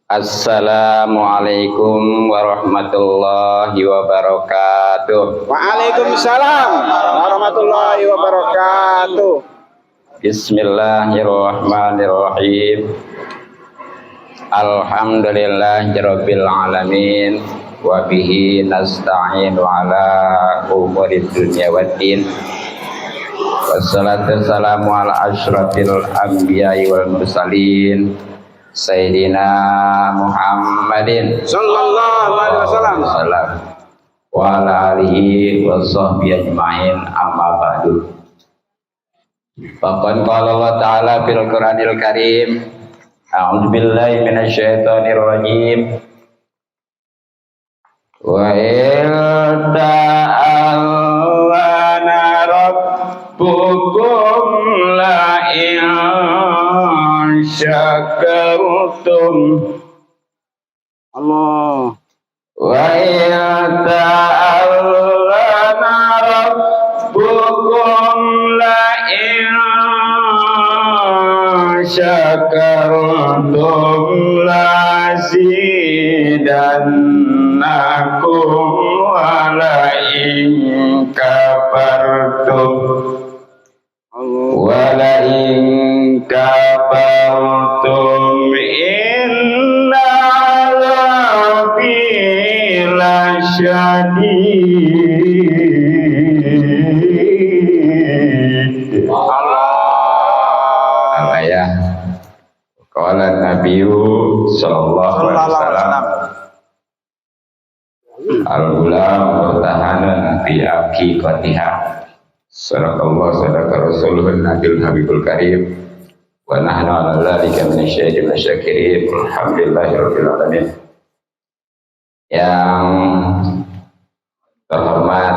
Assalamualaikum warahmatullahi wabarakatuh. Waalaikumsalam warahmatullahi wabarakatuh. Bismillahirrahmanirrahim. Alhamdulillahirabbil alamin wa bihi nasta'inu ala umurid dunya waddin. Wassalatu wassalamu ala asyrafil anbiya'i wal mursalin Sayyidina Muhammadin Sallallahu alaihi wasallam wa ala alihi wa sahbihi ajma'in, amma ba'du. Faqad qala Allah ta'ala fil Qur'anil Karim, a'udzu billahi minasyaitonir rajim. Wa ta'allana rabbukum la in syakartum Allah wa ta'allana rabbukum la in syakartum la zidannakum wa la in kafartum wa la in kafartum inna azabi lasyadid. Allah ya. Qala Nabiyyu sallallahu alaihi wasallam al-ulam murtahanan fi aqiqatiha. Sadaqallahu sadaqa rasulun nabil habibul karim. Wa nahnu ala dzalika minasyaitonir syakirin. Alhamdulillahirabbil alamin. Yang terhormat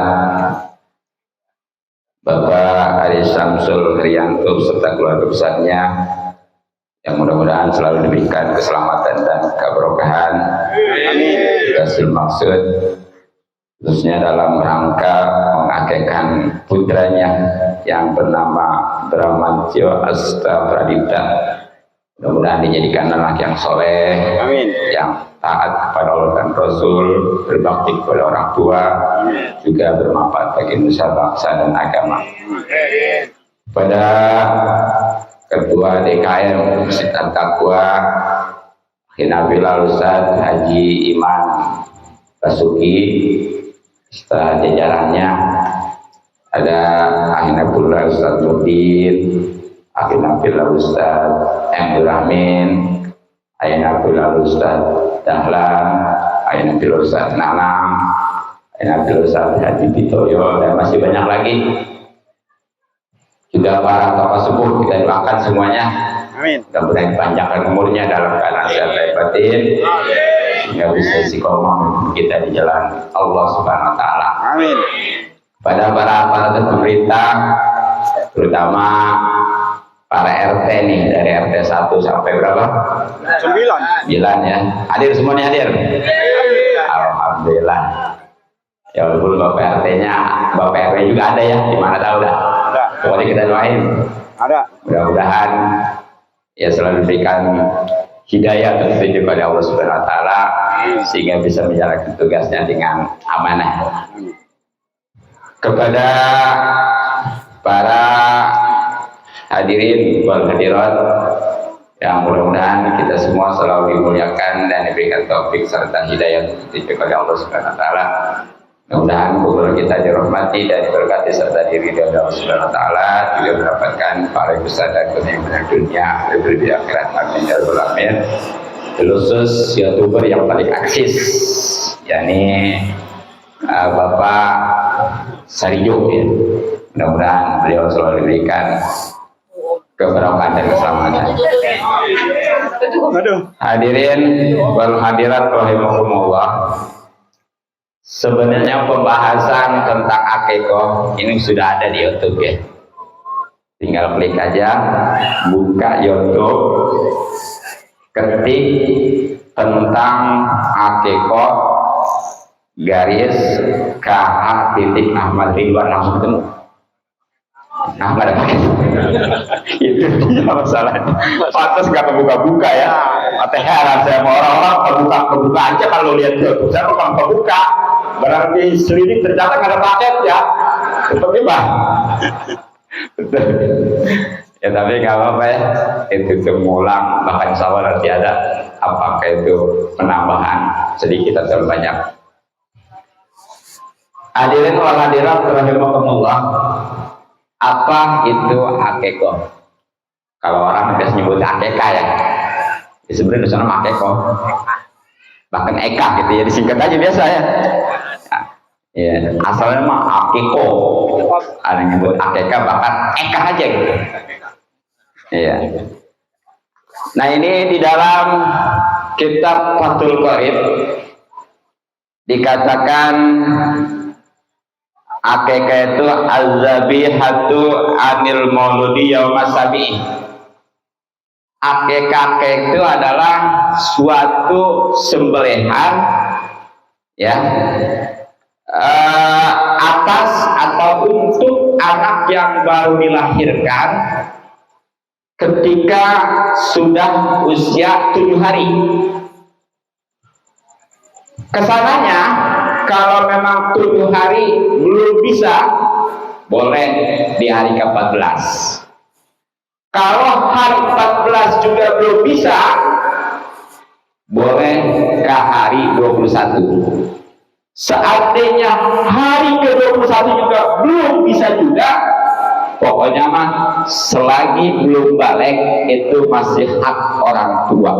Bapak Ari Samsul Rianto serta keluarga besarnya, yang mudah-mudahan selalu diberikan keselamatan dan keberkahan. Hasil maksud khususnya dalam rangka mengakekkan putranya yang bernama Bramantyo Asta Pradipta. Mudah-mudahan dijadikan anak yang soleh, yang taat kepada Allah dan Rasul, berbakti kepada orang tua, juga bermanfaat bagi nusa bangsa dan agama. Pada Ketua DKM Masjid At-Taqwa Hinabila Ustaz Haji Iman Basuki, setelah jajarannya ada Ahinabullah Ustaz Nurdin, Ahinabullah Ustaz Rahmin, Ahinabullah Ustaz Dahlan, Ahinabullah Ustaz Nanam, Ahinabullah Ustaz Haji Bitoyo, dan masih banyak lagi. Juga para tokoh sepuh kita doakan semuanya. Amin. Mudah-mudahan dipanjangkan umurnya dalam keadaan sehat dan batin, sehingga bisa istiqomah kita di jalan Allah Subhanahu wa taala. Amin. Pada para aparatur pemerintah, terutama para RT nih, dari RT 1 sampai berapa? 9 ya. Hadir semuanya, hadir. Alhamdulillah. Ya walaupun Bapak RT-nya, Bapak RW juga ada ya, gimana tahu dah. Pokoknya kita doain. ada. Mudah-mudahan ya selalu diberikan hidayah dan petunjuk pada Allah Subhanahu wa taala sehingga bisa menjalankan tugasnya dengan amanah. Kepada para hadirin wal hadirat yang mudah-mudahan kita semua selalu dimuliakan dan diberikan taufik serta hidayah dan petunjuk oleh Allah Subhanahu wa taala. Mudah-mudahan kubur kita dirahmati dan diberkati serta diridhoi Allah Subhanahu wa taala, juga mendapatkan pahala besar dan kenikmatan dunia lebih di akhirat. Amin ya rabbal alamin. Khusus YouTuber yang paling eksis, yakni Bapak Sarijo ya. Mudah-mudahan beliau selalu diberikan keberkahan dan keselamatan. Hadirin wal hadirat rahimakumullah. Sebenarnya pembahasan tentang akikoh ini sudah ada di YouTube ya. Tinggal klik aja, buka YouTube, ketik tentang akikoh garis KH titik Ahmad Ridwan, langsung ketemu. Nah, nggak ada paket. Itu dia masalahnya. Pantas nggak kebuka-buka ya. Atau heran saya sama orang-orang kebuka aja kalau lihat tuh. Saya bukan kebuka. Berarti selidik ternyata nggak ada paket ya. Bagaimana? Ya tapi nggak apa-apa ya. Itu mengulang bahkan sawah nanti ada. Apakah itu penambahan sedikit atau banyak? Hadirin wal hadirat rahimakumullah. Apa itu akikoh? Kalau orang biasa nyebut akikah ya, sebenarnya di sana akikoh, bahkan eka gitu ya, disingkat aja biasa ya. Ya asalnya mah akikoh, ada yang nyebut akikah bahkan eka aja gitu. Iya. Nah ini di dalam kitab Fathul Qorib dikatakan akikah itu az-zabihatu anil mauludi yauma sabi. Akikah itu adalah suatu sembelihan ya atas atau untuk anak yang baru dilahirkan ketika sudah usia 7 hari. Kesananya kalau memang 7 hari belum bisa, boleh di hari ke-14. Kalau hari 14 juga belum bisa, boleh ke hari 21. Seandainya hari ke-21 juga belum bisa juga, pokoknya mah selagi belum balik itu masih hak orang tua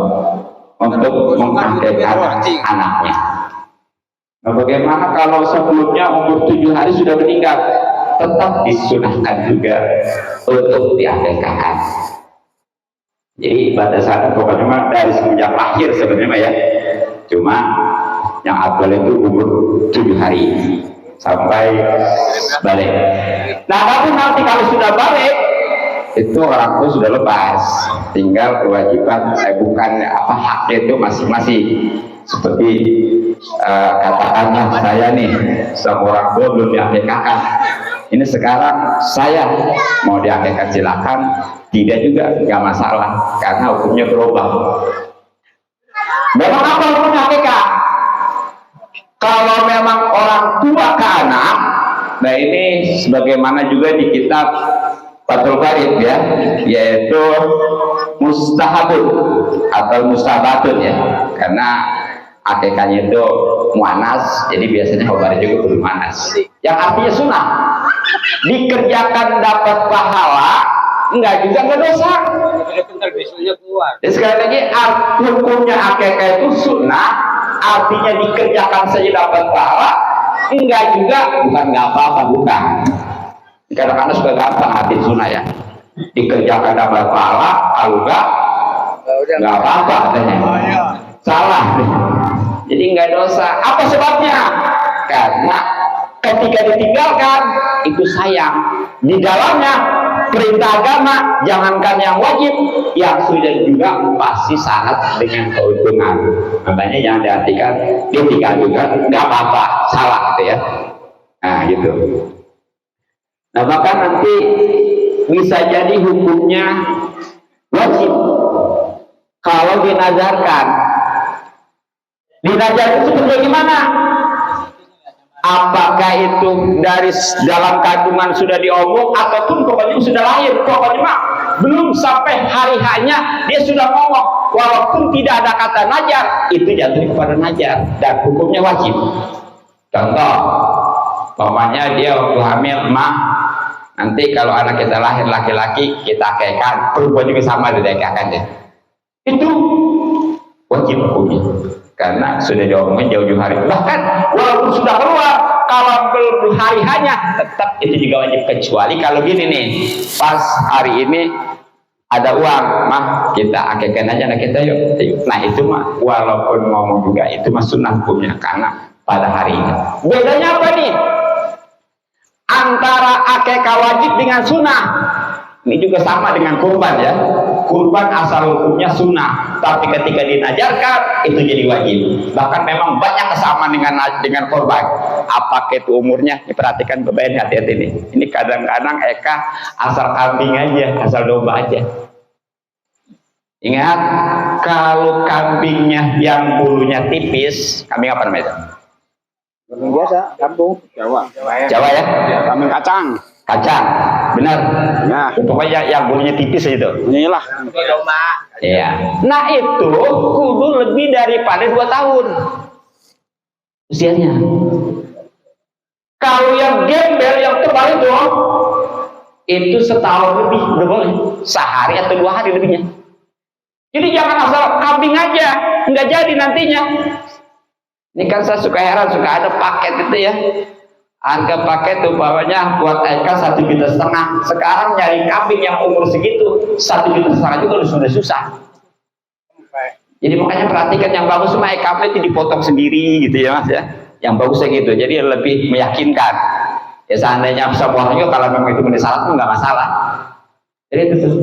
untuk mengakikahkan anaknya. Nah, bagaimana kalau sebelumnya umur 7 hari sudah meninggal? Tetap disunahkan juga untuk diakikahkan. Jadi pada saat pokoknya mah dari semenjak lahir sebenarnya ya. Cuma yang abal itu umur 7 hari sampai balik. Nah, tapi nanti kalau sudah balik itu orang tua sudah lepas, tinggal kewajiban bukan apa haknya itu masing-masing. Seperti katakanlah saya nih sama orang tua belum diakikahkan, ini sekarang saya mau diakikahkan silakan, tidak juga nggak masalah karena hukumnya berubah. Memang apa hukumnya akikah? Kalau memang orang tua ke anak, nah ini sebagaimana juga di kitab Fathul Qorib ya, yaitu mustahabun atau mustahabatun ya, karena akikahnya itu muannas, jadi biasanya khobar juga belum muannas. Yang artinya sunnah, dikerjakan dapat pahala, enggak juga enggak dosa. Jadi sekali lagi hukumnya akikah itu sunnah, artinya dikerjakan saja dapat pahala, enggak juga bukan enggak apa-apa, bukan. Kadang-kadang suka gampang hati sunnah ya, dikerjakan dapat pahala, kalau enggak apa-apa katanya. Salah. Jadi enggak dosa. Apa sebabnya? Karena ketika ditinggalkan itu sayang. Di dalamnya perintah agama, jangankan yang wajib, yang sudah juga pasti syarat dengan keuntungan. Makanya jangan diartikan ditinggal juga enggak apa-apa, salah gitu ya. Nah gitu. Nah maka nanti bisa jadi hukumnya wajib kalau dinazarkan. Dinazar itu bagaimana? Apakah itu dari dalam kandungan sudah diomong ataupun pokoknya sudah lahir, pokoknya mah belum sampai hari hanya dia sudah ngomong, walaupun tidak ada kata najar, itu jatuh kepada najar dan hukumnya wajib. Contoh, pokoknya dia waktu hamil, mah nanti kalau anak kita lahir laki-laki kita akikahkan, perempuan juga sama diakikahkan deh. Itu wajib hukumnya. Karena sudah diomongin jauh-jauh hari, bahkan walaupun sudah keluar, kalau belum hari hanya tetap itu juga wajib, kecuali kalau gini nih, pas hari ini ada uang, mah kita akikahkan aja anak kita yuk. Nah itu mah walaupun ngomong juga itu mah sunnah hukumnya karena pada hari ini. Bedanya apa nih antara akikah wajib dengan sunnah? Ini juga sama dengan kurban ya. kurban asal hukumnya sunnah, tapi ketika dinajarkan itu jadi wajib. Bahkan memang banyak kesamaan dengan korban. Apa itu umurnya? Diperhatikan kebayan, hati-hati nih. Ini kadang-kadang Eka asal kambing aja, asal domba aja. Ingat, kalau kambingnya yang bulunya tipis, kambing apa namanya? Kambing biasa, kampung Jawa. Jawa ya? Kambing kacang. Kacang, benar. Nah, Pokoknya yang bulunya tipis itu. inilah. Iya. Nah itu kudu lebih daripada 2 tahun usianya. Kalau yang gembel, yang tebal itu setahun lebih udah boleh, sehari atau 2 hari lebihnya. Jadi jangan asal kambing aja, nggak jadi nantinya. Ini kan saya suka heran, suka ada paket itu ya. Harga paket umpamanya buat Eka 1,5 juta. Sekarang nyari kambing yang umur segitu 1,5 juta juga sudah susah. Jadi makanya perhatikan yang bagus sama Eka itu dipotong sendiri gitu ya Mas ya. Yang bagusnya gitu. Jadi lebih meyakinkan. Ya seandainya semuanya kalau memang itu menjadi syarat nggak masalah. Jadi itu tuh.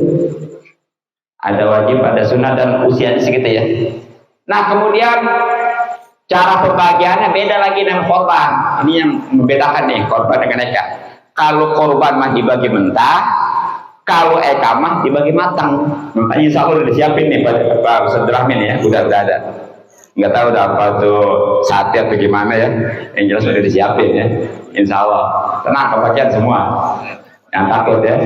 Ada wajib, ada sunnah dan usianya segitu ya. Nah kemudian cara pembagiannya beda lagi dengan korban. Ini yang membedakan nih korban dengan Eka. Kalau korban mah dibagi mentah, kalau Eka mah dibagi matang. Makanya insya Allah udah disiapin nih Pak Ustadz Rahmin ya, udah ada. Nggak tahu udah apa tuh sate atau gimana ya. Yang jelas udah disiapin ya. Insya Allah. Tenang kebagian semua. Yang takut ya.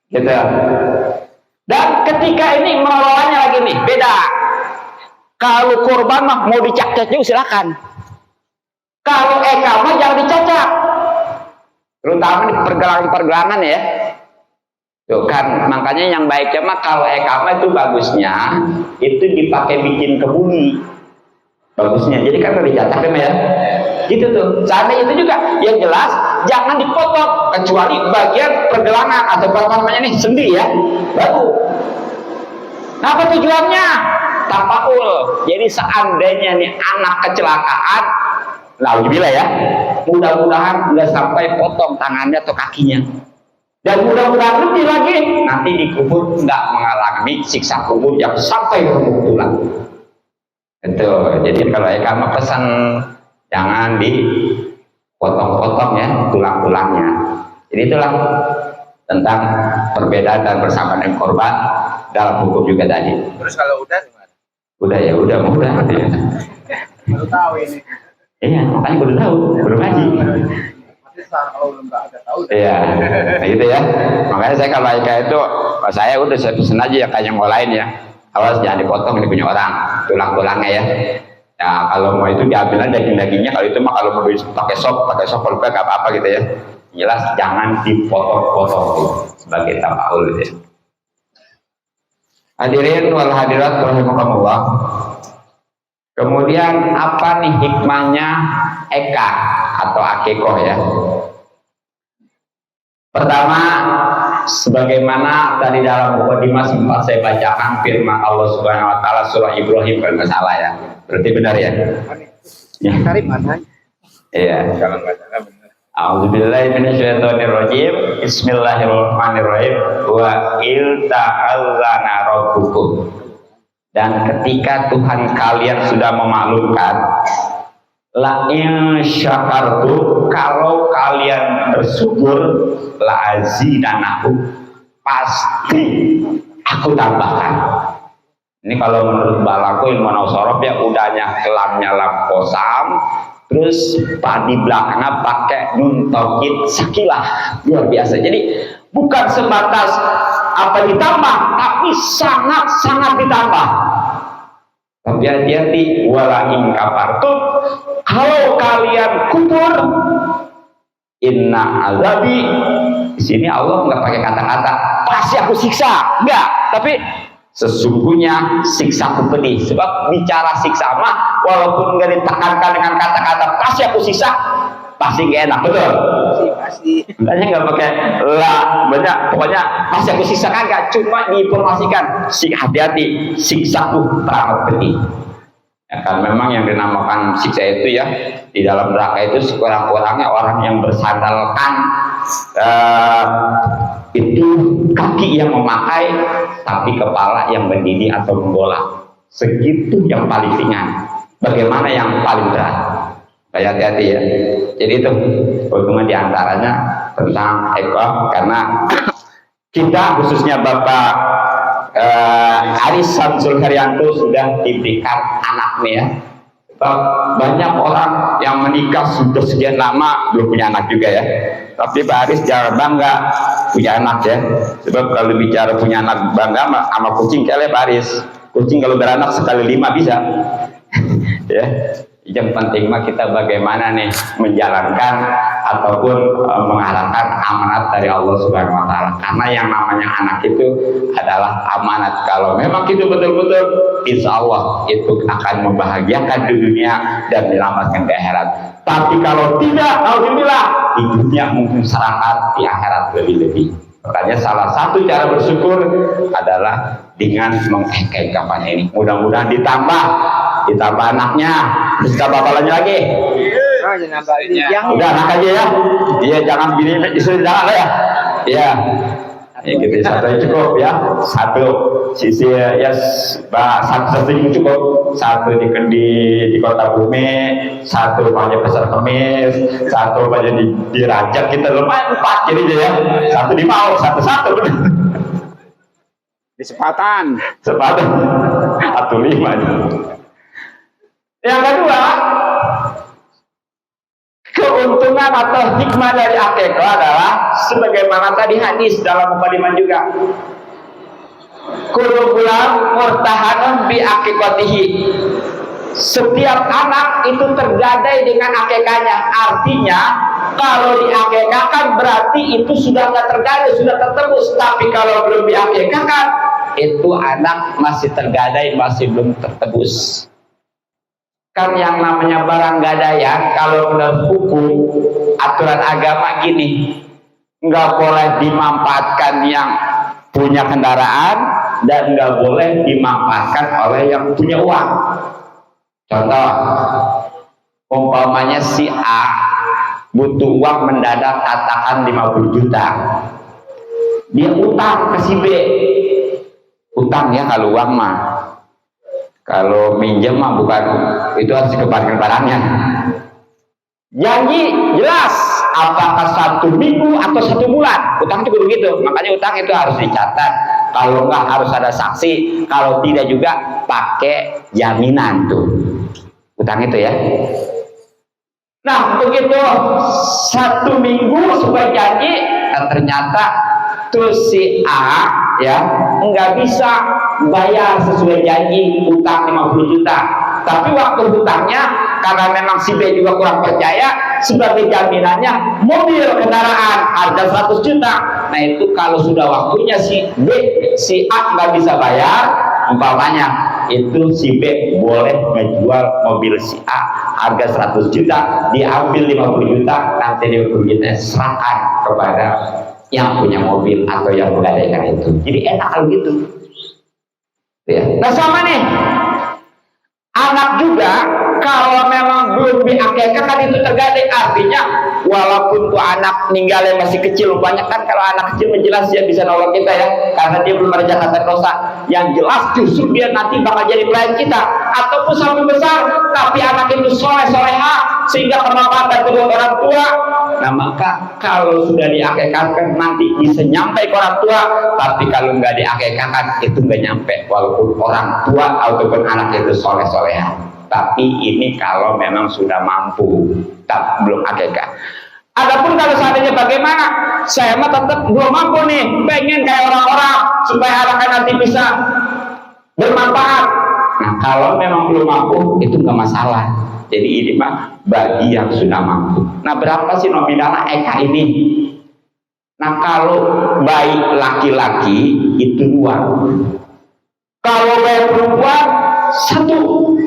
Gitu. Dan ketika ini mengelolanya lagi nih beda. Kalau korban mah mau dicacak juga silakan. Kalau Eka mah jangan dicacak. Terutama di pergelangan-pergelangan ya. Tuh kan makanya yang baiknya mah kalau Eka mah itu bagusnya itu dipakai bikin kebuli. Bagusnya. Jadi kan kalau dicacak ya. Gitu tuh. Seandainya itu juga yang jelas jangan dipotong kecuali bagian pergelangan atau apa namanya nih sendi ya. Baru. Nah, apa tujuannya? Tapaul. Jadi seandainya nih anak kecelakaan, alhamdulillah ya, mudah-mudahan nggak sampai potong tangannya atau kakinya. Dan mudah-mudahan lebih lagi nanti dikubur nggak mengalami siksa kubur yang sampai remuk tulang. Itu. Jadi kalau Eka mah pesan jangan dipotong-potong ya tulang-tulangnya. Jadi itulah tentang perbedaan dan persamaan dengan korban dalam hukum juga tadi. Terus kalau udah gimana? Udah ya, udah. Ya. Baru tahu ini. Iya, makanya baru tahu, baru ngaji. Masih kalau belum ada tahu. Iya, nah gitu ya. Makanya saya kalau Eka itu, saya udah saya pesen aja ya kayak yang lain ya. Awas jangan dipotong, ini punya orang, tulang-tulangnya ya. Ya kalau mau itu diambil aja daging-dagingnya, kalau itu mah kalau mau pakai sop kalau nggak apa-apa gitu ya. Jelas jangan dipotong-potong tuh sebagai tapaul gitu ya. Hadirin wal hadirat rahimakumullah. Kemudian apa nih hikmahnya Eka atau akikoh ya? Pertama, sebagaimana tadi dalam mukadimah sempat saya bacakan firman Allah Subhanahu wa taala surah Ibrahim kalau nggak salah ya. Berarti benar ya? Ya. Iya. Kalau nggak salah benar. A'udzubillahi minasyaitonirrajim. Bismillahirrahmanirrahim. Wa il ta'allana rabbukum. Dan ketika Tuhan kalian sudah memaklumkan, la in syakartu, kalau kalian bersyukur, la azidanakum, pasti aku tambahkan. Ini kalau menurut balaku ilmu nausorof ya udahnya kelamnya lam kosam, terus di belakangnya pakai nun taukid sakilah, luar biasa. Jadi bukan sebatas apa ditambah, tapi sangat ditambah. Tapi hati-hati, wala in kafartum, kalau kalian kufur, inna azabi. Di sini Allah nggak pakai kata-kata pasti aku siksa, enggak, tapi sesungguhnya siksaku pedih. Sebab bicara siksa mah walaupun nggak ditekankan dengan kata-kata pasti aku siksa, pasti gak enak, betul? Pasti. Makanya nggak pakai lah banyak, pokoknya pasti aku siksa kagak, cuma diinformasikan hati-hati siksaku teramat pedih. Ya kan memang yang dinamakan siksa itu ya di dalam neraka itu sekurang-kurangnya orang yang bersandalkan itu kaki yang memakai, tapi kepala yang mendidih atau menggolak. Segitu yang paling ringan. Bagaimana yang paling berat? Kayak hati-hati ya. Jadi itu keuntungan diantaranya tentang ekor, karena kita khususnya Bapak Aris Samsul Haryanto sudah diberikan anak nih ya. Banyak orang yang menikah sudah sekian lama belum punya anak juga ya. Tapi Pak Aris jangan bangga punya anak ya. Sebab kalau bicara punya anak bangga sama kucing kayak Pak Aris. Kucing kalau beranak sekali 5 bisa. Ya. Yang penting mah kita bagaimana nih menjalankan ataupun mengarahkan amanat dari Allah Subhanahu wa taala. Karena yang namanya anak itu adalah amanat. Kalau memang itu betul-betul, insya Allah itu akan membahagiakan di dunia dan menyelamatkan di akhirat. Tapi kalau tidak, alhamdulillah di dunia mungkin serangan, di akhirat lebih-lebih. Makanya salah satu cara bersyukur adalah dengan mengekek kapan ini. Mudah-mudahan ditambah anaknya, terus tambah apalanya lagi. Udah anak aja ya. Iya, jangan gini istri jangan lah ya. Iya. Ya, gitu satu cukup ya. Satu sisi ya satu cukup. Satu di Kota Bumi, satu banyak besar kemis, satu banyak di Rajak, kita lumayan 4 jadi ya. Satu di Mau, satu Di sepatan atau 5. Yang kedua, keuntungan atau hikmah dari akikah adalah sebagaimana tadi hadis dalam mukadimah juga. Kullu gulam murtahanun bi aqiqatihi. Setiap anak itu tergadai dengan akikahnya. Artinya kalau diakikahkan berarti itu sudah nggak tergadai, sudah tertebus. Tapi kalau belum diakikahkan, itu anak masih tergadai, masih belum tertebus. Kan yang namanya barang gadaian, kalau menurut hukum aturan agama gini, nggak boleh dimanfaatkan yang punya kendaraan dan nggak boleh dimanfaatkan oleh yang punya uang. Contoh, umpamanya si A butuh uang mendadak, katakan 50 juta, dia utang ke si B. Utang ya kalau uang mah. Kalau minjem mah bukan, itu harus dikembalikan barangnya. Janji jelas, apakah 1 minggu atau 1 bulan. Utang itu begitu, makanya utang itu harus dicatat. Kalau enggak harus ada saksi, kalau tidak juga pakai jaminan tuh. Utang itu ya. Nah begitu 1 minggu supaya janji, ternyata tuh si A ya nggak bisa bayar sesuai janji, utang 50 juta. Tapi waktu hutangnya, karena memang si B juga kurang percaya, sebagai jaminannya mobil kendaraan harga 100 juta. Nah itu kalau sudah waktunya si A nggak bisa bayar, umpamanya itu si B boleh menjual mobil si A harga 100 juta, diambil 50 juta, nanti dia kita serahkan kepada yang punya mobil atau yang menggadaikan itu. Jadi enak kalau gitu ya. Nah sama nih anak juga, kalau memang belum diakikahkan itu tergadai. Artinya walaupun tuh anak ninggalnya masih kecil, banyak kan kalau anak kecil menjelas dia bisa nolong kita ya, karena dia belum ada jakarta dosa. Yang jelas justru dia nanti bakal jadi pelayan kita. Ataupun sampai besar tapi anak itu soleh-soleha sehingga bermanfaat kedua orang tua, nah maka kalau sudah diakikahkan nanti bisa nyampe ke orang tua. Tapi kalau nggak diakikahkan itu nggak nyampe, walaupun orang tua ataupun anak itu soleh-soleha. Tapi ini kalau memang sudah mampu, tak belum akikah. Adapun kalau seandainya bagaimana, saya mah tetap belum mampu nih, pengen kayak orang-orang supaya anaknya nanti bisa bermanfaat. Nah kalau memang belum mampu itu nggak masalah. Jadi ini mah bagi yang sudah mampu. Nah berapa sih nominal EK ini? Nah kalau bayi laki-laki itu 2, kalau bayi perempuan 1.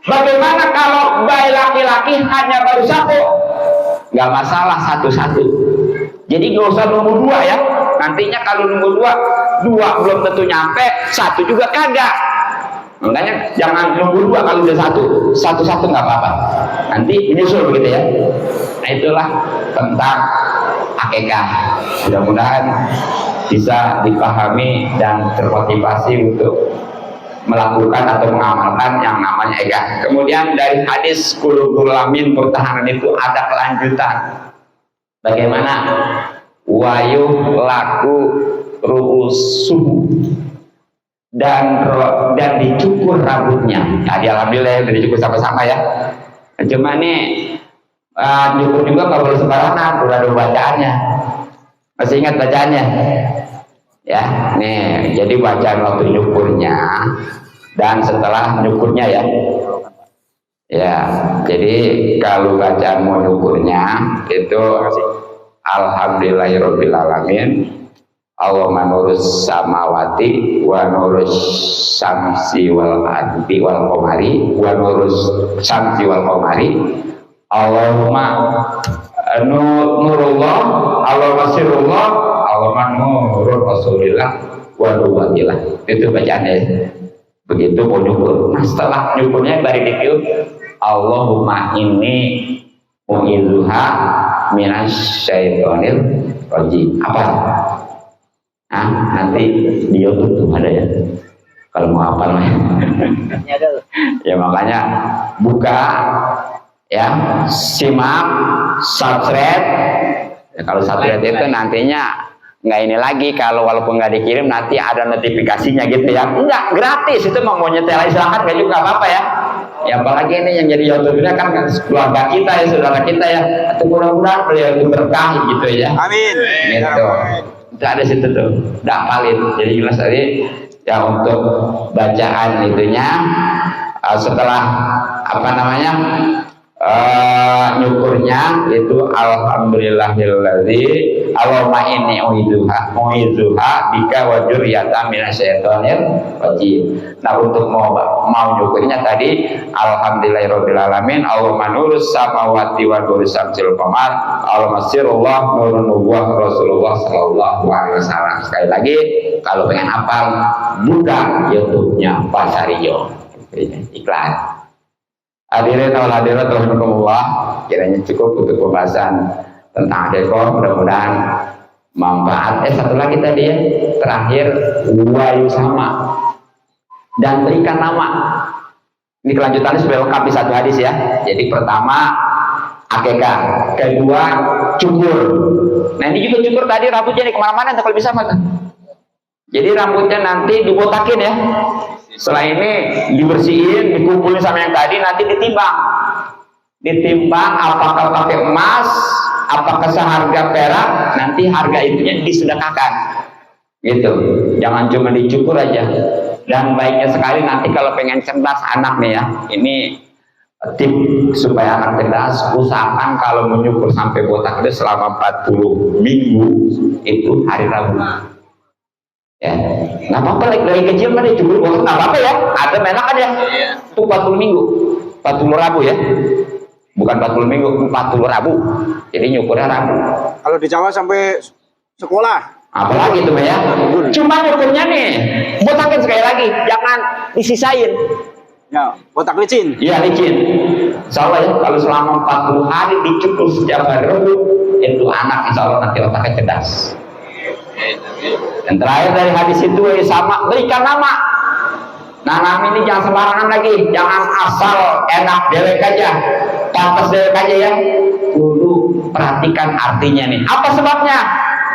Bagaimana kalau bayi laki-laki hanya baru 1? Nggak masalah 1-1. Jadi nggak usah nunggu 2 ya. Nantinya kalau nunggu 2 belum tentu nyampe, 1 juga kagak. Makanya jangan nunggu 2, kalau udah 1 nggak apa-apa. Nanti menyusul begitu ya. Nah itulah tentang akikah. Mudah-mudahan bisa dipahami dan termotivasi untuk melakukan atau mengamalkan yang namanya akikah. Kemudian dari hadis qulubul amin pertahanan itu ada kelanjutan. Bagaimana wayuh laku ru'usuhu dan dicukur rambutnya. Tadi alhamdulillah udah dicukur sama-sama ya. Cuma nih cukur juga nggak boleh sembarangan, udah ada bacaannya. Masih ingat bacaannya? Ya, nih, jadi bacaan waktu nyukurnya dan setelah nyukurnya ya. Ya, jadi kalau bacaan mau nyukurnya itu alhamdulillahirabbil alamin. Allahumma nurus samawati wa nurus syamsi wal ardi wal qamari wa nurus syamsi wal qamari. Allahumma nurullah, Allahumma sirullah, Allahumma nurul rasulillah wa nuwatillah. Itu bacaannya. Begitu mau nyukur. Nah setelah nyukurnya bari dikit Allahumma inni mu'izuha minasyaitonir rajim. Apa? Nah, nanti di YouTube tuh ada ya. Kalau mau hafal ya makanya buka ya, simak, subscribe. Ya, kalau subscribe itu nantinya nggak ini lagi, kalau walaupun nggak dikirim nanti ada notifikasinya gitu ya. Enggak, gratis itu mau nyetel aja silahkan, nggak juga apa-apa ya. Ya apalagi ini yang jadi YouTube-nya kan keluarga kita ya, saudara kita ya. Atau mudah-mudahan beliau itu berkah gitu ya. Amin. Gitu. Itu ada situ tuh, dapalin. Jadi jelas tadi ya untuk bacaan itunya setelah apa namanya nyukurnya itu alhamdulillahilladzi Allahumma inni u'izuha bika wa dzurriyyatan minasyaitonir rajim. Nah untuk mau nyukurnya tadi alhamdulillahirabbil alamin Allahumma nurus samawati wa nurus syamsil qamar Allahumma sirullah nurun nubuwah Rasulullah sallallahu alaihi wasallam. Sekali lagi kalau pengen hafal buka YouTube-nya Pak Sario. Iklan. Hadirin wal hadirat rahimakumullah, kiranya cukup untuk pembahasan tentang dekor, mudah-mudahan manfaat. Satu lagi tadi ya, terakhir wayu sama dan berikan nama. Ini kelanjutannya sudah lengkap di satu hadis ya. Jadi pertama akikah, kedua cukur. Nah ini juga cukur tadi rambutnya nih kemana-mana kalau bisa maka. Jadi rambutnya nanti dibotakin ya. Setelah ini dibersihin, dikumpulin sama yang tadi, nanti ditimbang. Ditimbang apakah pakai emas, apakah seharga perak, nanti harga itunya disedekahkan. Gitu. Jangan cuma dicukur aja. Dan baiknya sekali nanti kalau pengen cerdas anak nih ya, ini tip supaya anak cerdas, usahakan kalau menyukur sampai botak itu selama 40 minggu itu hari Rabu. Ya, nggak apa-apa dari kecil mah dicukur botak nggak apa-apa ya, ada menak aja. Itu 40 minggu, 40 Rabu ya, bukan 40 minggu, 40 Rabu. Jadi nyukurnya Rabu. Kalau di Jawa sampai sekolah. Apalagi itu ya. Cuma nyukurnya nih, botakin sekali lagi, jangan disisain. Ya, botak licin. Iya licin. Insya Allah ya, kalau selama 40 hari dicukur setiap hari Rabu, itu anak insya Allah nanti otaknya cerdas. Dan terakhir dari hadis itu sama berikan nama. Nah nama ini jangan sembarangan lagi, jangan asal enak delek aja, pantas delek aja ya. Kudu perhatikan artinya nih. Apa sebabnya?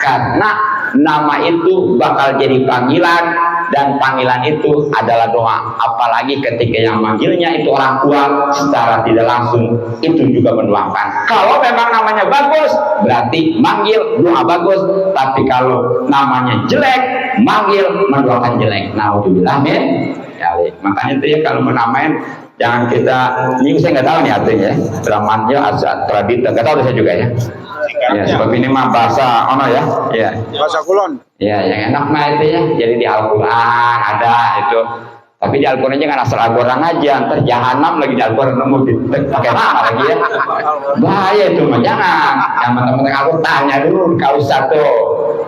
Karena nama itu bakal jadi panggilan dan panggilan itu adalah doa. Apalagi ketika yang manggilnya itu orang tua secara tidak langsung itu juga mendoakan. Kalau memang namanya bagus berarti manggil doa bagus. Tapi kalau namanya jelek manggil mendoakan jelek. Nauzubillah min dzalik. Makanya itu ya kalau menamain jangan kita, ini saya nggak tahu nih artinya. Ramannya azat tradit nggak tahu saya juga ya. Ya, sebab ini mah bahasa ono ya. Ya. Bahasa kulon. Ya, yang enak mah itu ya. Jadi di Al-Qur'an ada itu. Tapi di Al-Qur'an jangan asal Al-Qur'an aja, ntar jahanam lagi di Al-Qur'an nemu pakai nama lagi ya. Bahaya itu mah jangan. Yang teman-teman aku tanya dulu kau satu.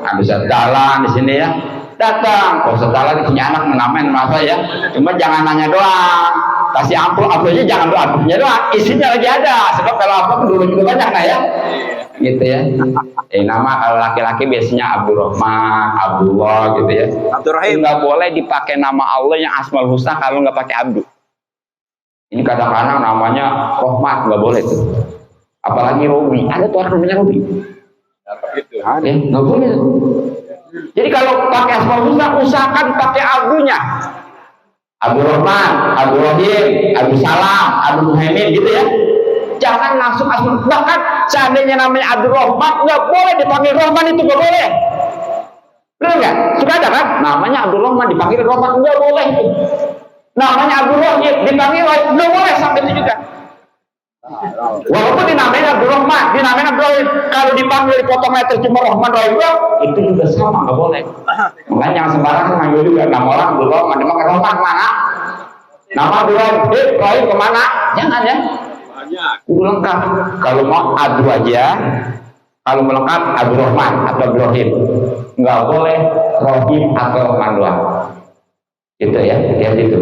Habis jalan di sini ya. Datang, kau setelah di sini anak menamain masa ya. Cuma jangan nanya doang. Kasih amplop aja jangan doang, amplopnya doang. Isinya lagi ada. Sebab kalau amplop dulu juga banyak nah ya. gitu ya. Nama kalau laki-laki biasanya Abdurrahman, Abdullah gitu ya. Abdurrahim. Nggak boleh dipakai nama Allah yang Asmaul Husna kalau nggak pakai Abdu. Ini kadang-kadang namanya Rohmat, nggak boleh tuh. Apalagi Robi, ada tuh orang namanya Robi. Apa gitu? Nggak boleh. Jadi kalau pakai Asmaul Husna, usahakan pakai Abdunya. Abdurrahman, Abdurrahim, Abdul Salam, Abdul Muhammad gitu ya. Jangan langsung Asmaul. Bahkan seandainya namanya Abdurrahman, nggak boleh dipanggil Rahman, itu nggak boleh. Benar nggak? Sudah ada kan? Namanya Abdurrahman dipanggil Rahman, nggak boleh itu. Namanya Abdurrahim dipanggil Rahim, nggak boleh sampai itu juga. Walaupun dinamain Abdurrahman, dinamain Abdurrahim, kalau dipanggil dipotong letter cuma Rahman Rahim, itu juga sama, nggak boleh. Makanya jangan sembarangan manggil juga nama orang Abdurrahman, dimakan Rahman mana? Nama Abdurrahim, Rahim kemana? Jangan ya. Kudu lengkap. Kalau mau Abdu aja, kalau melengkap Abdurrahman atau Abdurrahim, nggak boleh Rahim atau Rahman doang. Gitu ya, hati-hati itu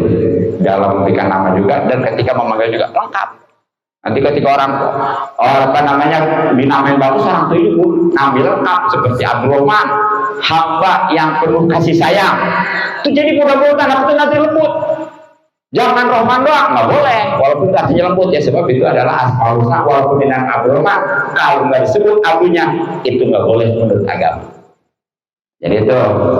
dalam memberikan nama juga dan ketika memanggil juga lengkap. Nanti ketika orang dinamain bagus, orang itu ngambil lengkap seperti Abdurrahman, hamba yang penuh kasih sayang. Itu jadi mudah-mudahan anak itu nanti lembut. Jangan Rahman doang, nggak boleh. Walaupun artinya lembut ya, sebab itu adalah Asmaul Husna. Walaupun dinamain Abdurrahman, kalau nggak disebut Abdunya, itu nggak boleh menurut agama. Jadi itu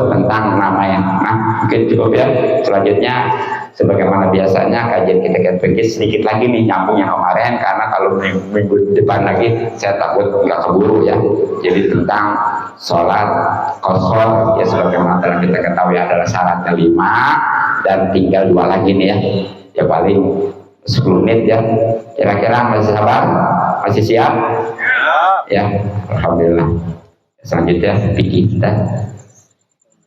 tentang namanya. Nah, mungkin cukup ya. Selanjutnya, sebagaimana biasanya kajian kita fikih sedikit lagi nih nyambung yang kemarin, karena kalau minggu depan lagi saya takut nggak keburu ya. Jadi tentang sholat qashar ya, sebagaimana telah kita ketahui adalah syaratnya 5 dan tinggal 2 lagi nih ya. Ya paling 10 menit ya. Kira-kira masih sabar? Masih siap? Ya, alhamdulillah. Selanjutnya fikih kita.